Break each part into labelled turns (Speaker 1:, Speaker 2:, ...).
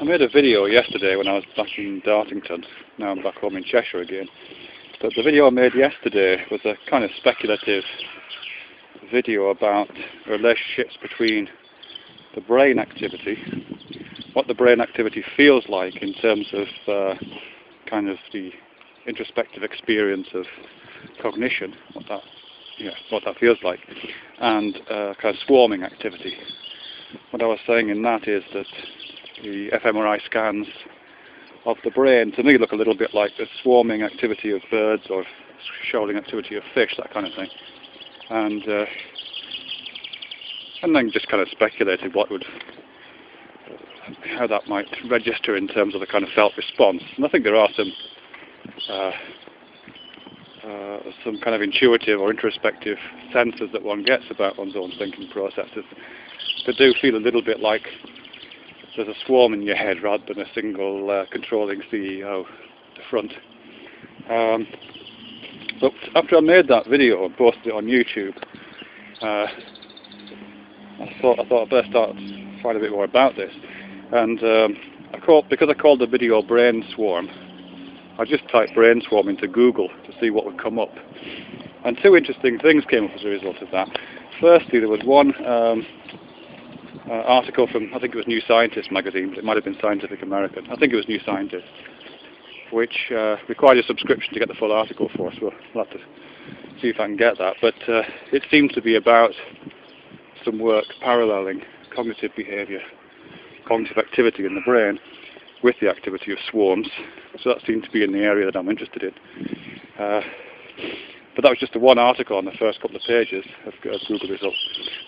Speaker 1: I made a video yesterday when I was back in Dartington. Now I'm back home in Cheshire again. But the video I made yesterday was a kind of speculative video about relationships between the brain activity, what the brain activity feels like in terms of kind of the introspective experience of cognition, what that feels like, and kind of swarming activity. What I was saying in that is that the fMRI scans of the brain to me look a little bit like the swarming activity of birds or shoaling activity of fish, that kind of thing. And then just kind of speculated how that might register in terms of the kind of felt response. And I think there are some kind of intuitive or introspective senses that one gets about one's own thinking processes that do feel a little bit like there's a swarm in your head rather than a single controlling CEO at the front. But after I made that video and posted it on YouTube, I thought I'd better start to find a bit more about this. And because I called the video Brain Swarm, I just typed brain swarm into Google to see what would come up. And two interesting things came up as a result of that. Firstly, there was one article from, I think it was New Scientist magazine, but it might have been Scientific American. I think it was New Scientist, which required a subscription to get the full article for us. We'll have to see if I can get that. But it seemed to be about some work paralleling cognitive behaviour, cognitive activity in the brain with the activity of swarms. So that seemed to be in the area that I'm interested in. But that was just the one article on the first couple of pages of Google results.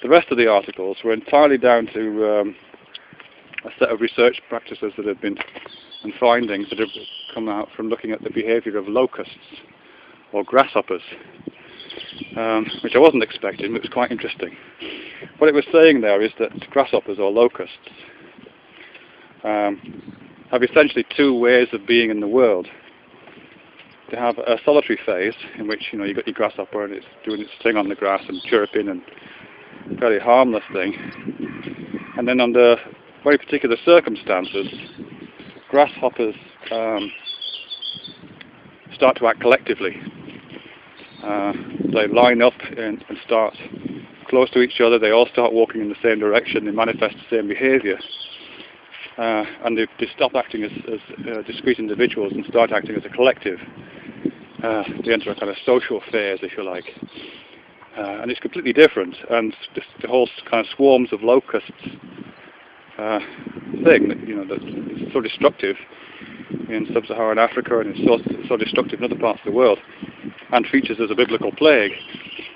Speaker 1: The rest of the articles were entirely down to a set of research practices that have been, and findings that have come out from looking at the behaviour of locusts, or grasshoppers, which I wasn't expecting, but it was quite interesting. What it was saying there is that grasshoppers, or locusts, have essentially two ways of being in the world. They have a solitary phase in which you've got your grasshopper and it's doing its thing on the grass and chirping and very harmless thing. And then under very particular circumstances, grasshoppers start to act collectively. They line up and start close to each other. They all start walking in the same direction. They manifest the same behaviour. And they stop acting as discrete individuals and start acting as a collective. They enter a kind of social phase, if you like. And it's completely different. And the whole kind of swarms of locusts thing, that's so destructive in sub-Saharan Africa and it's so destructive in other parts of the world and features as a biblical plague,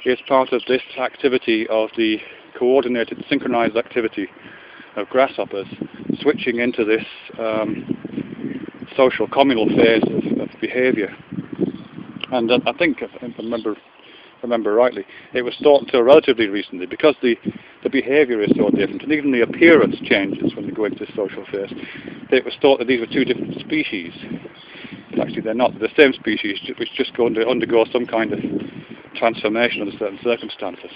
Speaker 1: is part of this activity of the coordinated, synchronised activity of grasshoppers switching into this social communal phase of behaviour. And I think, if I remember rightly, it was thought until relatively recently, because the behaviour is so different, and even the appearance changes when they go into this social phase, it was thought that these were two different species. But actually they're not. They're the same species, which just go to undergo some kind of transformation under certain circumstances.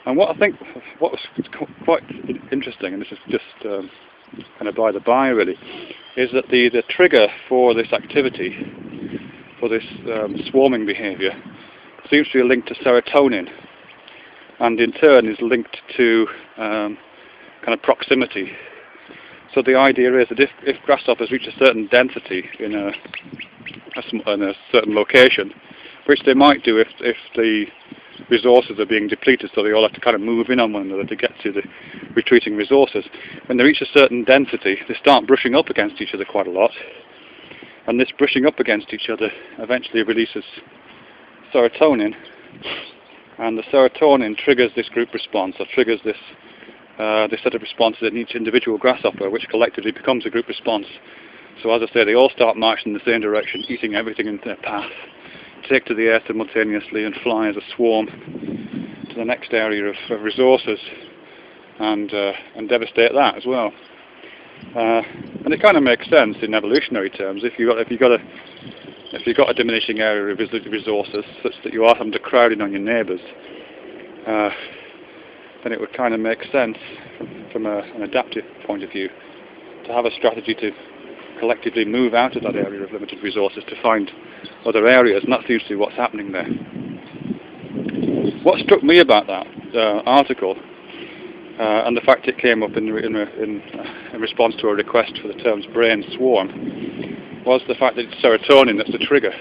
Speaker 1: And what was quite interesting, and this is just kind of by the by really, is that the trigger for this activity, for this swarming behaviour, seems to be linked to serotonin, and in turn is linked to kind of proximity. So the idea is that if grasshoppers reach a certain density in a certain location, which they might do if the resources are being depleted, so they all have to kind of move in on one another to get to the retreating resources. When they reach a certain density, they start brushing up against each other quite a lot, and this brushing up against each other eventually releases serotonin, and the serotonin triggers this group response, or triggers this set of responses in each individual grasshopper, which collectively becomes a group response. So as I say, they all start marching in the same direction, eating everything in their path, take to the air simultaneously and fly as a swarm to the next area of resources and devastate that as well. And it kind of makes sense in evolutionary terms. If you've got a diminishing area of resources such that you are having to crowd in on your neighbours, then it would kind of make sense from an adaptive point of view to have a strategy to collectively move out of that area of limited resources to find other areas, and that seems to be what's happening there. What struck me about that article, and the fact it came up in response to a request for the terms brain swarm, was the fact that it's serotonin that's the trigger.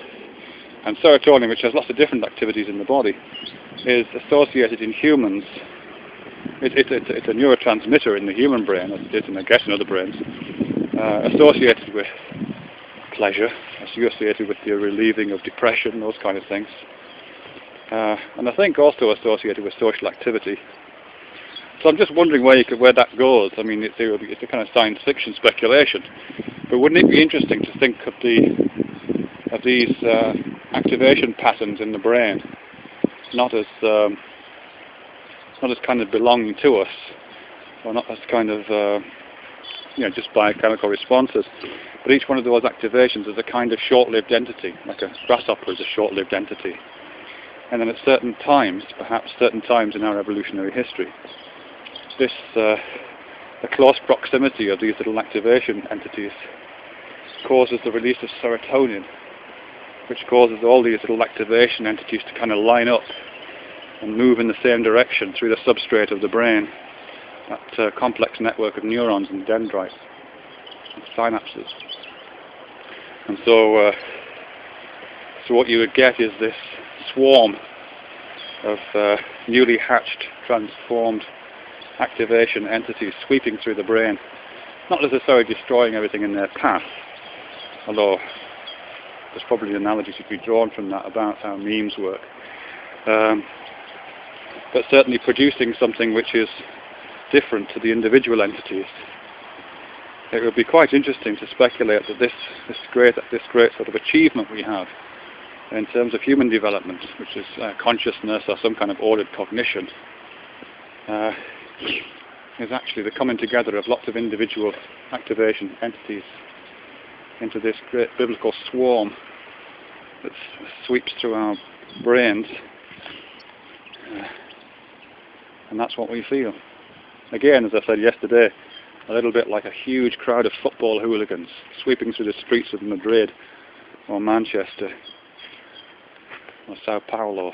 Speaker 1: And serotonin, which has lots of different activities in the body, is associated in humans. It's a neurotransmitter in the human brain, as it is in, I guess, in other brains, associated with pleasure, associated with the relieving of depression, those kind of things. And I think also associated with social activity. So I'm just wondering where that goes. I mean, it's a kind of science fiction speculation, but wouldn't it be interesting to think of these activation patterns in the brain not as kind of belonging to us, or not as kind of just biochemical responses, but each one of those activations is a kind of short-lived entity, like a grasshopper is a short-lived entity. And then at certain times, perhaps certain times in our evolutionary history, the close proximity of these little activation entities causes the release of serotonin, which causes all these little activation entities to kind of line up and move in the same direction through the substrate of the brain, that complex network of neurons and dendrites and synapses. And so what you would get is this swarm of newly hatched, transformed activation entities sweeping through the brain, not necessarily destroying everything in their path, although there's probably analogies to be drawn from that about how memes work, but certainly producing something which is different to the individual entities. It would be quite interesting to speculate that this great sort of achievement we have in terms of human development, which is consciousness or some kind of ordered cognition, is actually the coming together of lots of individual activation entities into this great biblical swarm that sweeps through our brains, and that's what we feel. Again, as I said yesterday, a little bit like a huge crowd of football hooligans sweeping through the streets of Madrid or Manchester or Sao Paulo.